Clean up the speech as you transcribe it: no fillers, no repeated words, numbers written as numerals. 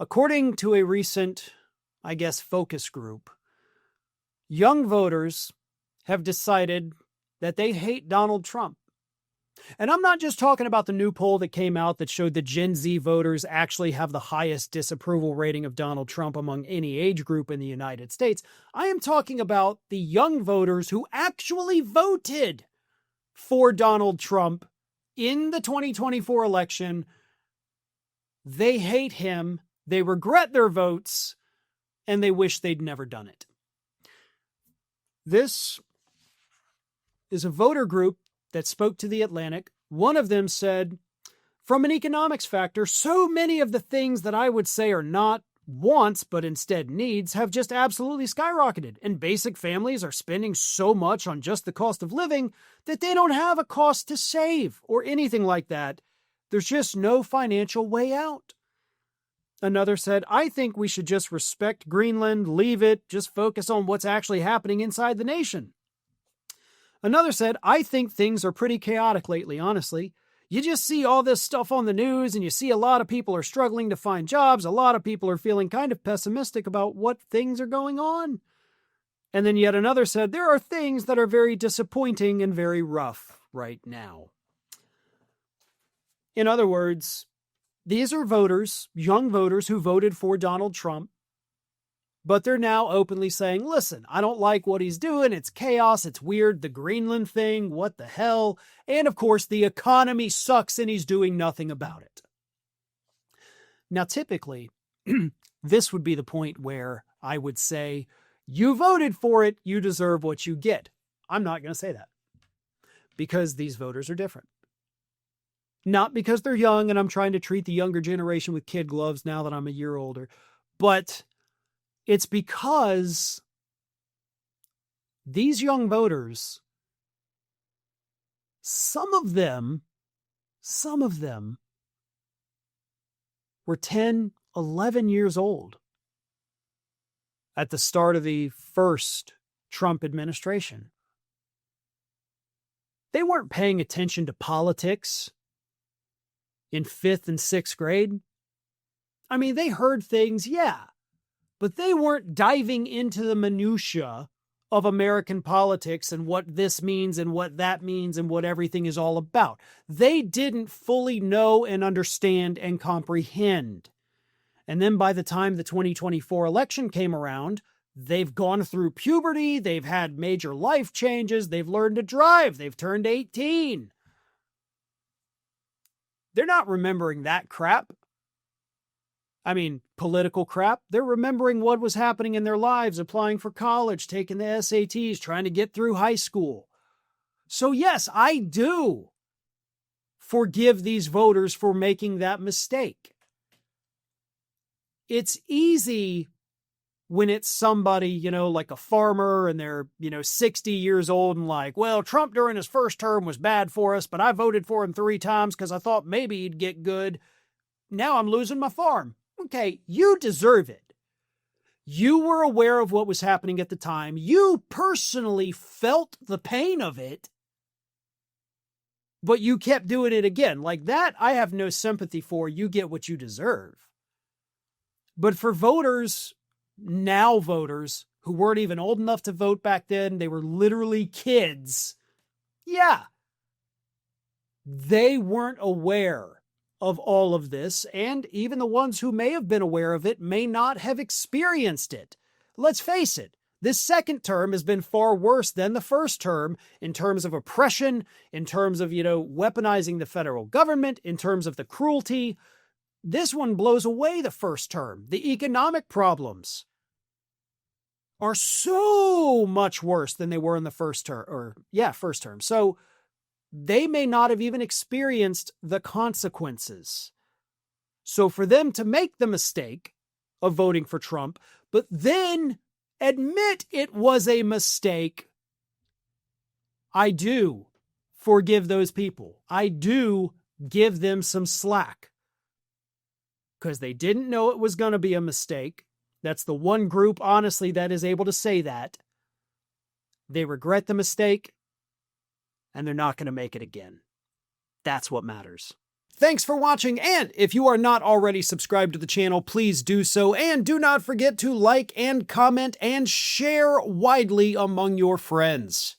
According to a recent, focus group, young voters have decided that they hate Donald Trump. And I'm not just talking about the new poll that came out that showed that Gen Z voters actually have the highest disapproval rating of Donald Trump among any age group in the United States. I am talking about the young voters who actually voted for Donald Trump in the 2024 election. They hate him, they regret their votes, and they wish they'd never done it. This is a voter group that spoke to The Atlantic. One of them said, from an economics factor, so many of the things that I would say are not wants, but instead needs, have just absolutely skyrocketed. And basic families are spending so much on just the cost of living that they don't have a cost to save or anything like that. There's just no financial way out. Another said, I think we should just respect Greenland, leave it, just focus on what's actually happening inside the nation. Another said, I think things are pretty chaotic lately, honestly. You just see all this stuff on the news and you see a lot of people are struggling to find jobs. A lot of people are feeling kind of pessimistic about what things are going on. And then yet another said, there are things that are very disappointing and very rough right now. In other words, these are voters, young voters who voted for Donald Trump, but they're now openly saying, listen, I don't like what he's doing. It's chaos. It's weird. The Greenland thing. What the hell? And of course, the economy sucks and he's doing nothing about it. Now, typically, this would be the point where I would say, you voted for it. You deserve what you get. I'm not going to say that because these voters are different. Not because they're young and I'm trying to treat the younger generation with kid gloves now that I'm a year older, but it's because these young voters, some of them were 10, 11 years old at the start of the first Trump administration. They weren't paying attention to politics in 5th and 6th grade. I mean, they heard things, yeah, but they weren't diving into the minutia of American politics and what this means and what that means and what everything is all about. They didn't fully know and understand and comprehend. And then by the time the 2024 election came around, they've gone through puberty, they've had major life changes, they've learned to drive, they've turned 18. They're not remembering that crap. I mean, political crap. They're remembering what was happening in their lives, applying for college, taking the SATs, trying to get through high school. So yes, I do forgive these voters for making that mistake. It's easy when it's somebody, like a farmer and they're, 60 years old and like, well, Trump during his first term was bad for us, but I voted for him 3 times because I thought maybe he'd get good. Now I'm losing my farm. Okay, you deserve it. You were aware of what was happening at the time. You personally felt the pain of it, but you kept doing it again. Like that, I have no sympathy for. You get what you deserve. But for voters who weren't even old enough to vote back then, they were literally kids. Yeah. They weren't aware of all of this, and even the ones who may have been aware of it may not have experienced it. Let's face it, this second term has been far worse than the first term in terms of oppression, in terms of, weaponizing the federal government, in terms of the cruelty. This one blows away the first term. The economic problems are so much worse than they were in the first term. So they may not have even experienced the consequences. So for them to make the mistake of voting for Trump, but then admit it was a mistake, I do forgive those people. I do give them some slack because they didn't know it was going to be a mistake. That's the one group, honestly, that is able to say that. They regret the mistake, and they're not going to make it again. That's what matters. Thanks for watching, and if you are not already subscribed to the channel, please do so, and do not forget to like and comment and share widely among your friends.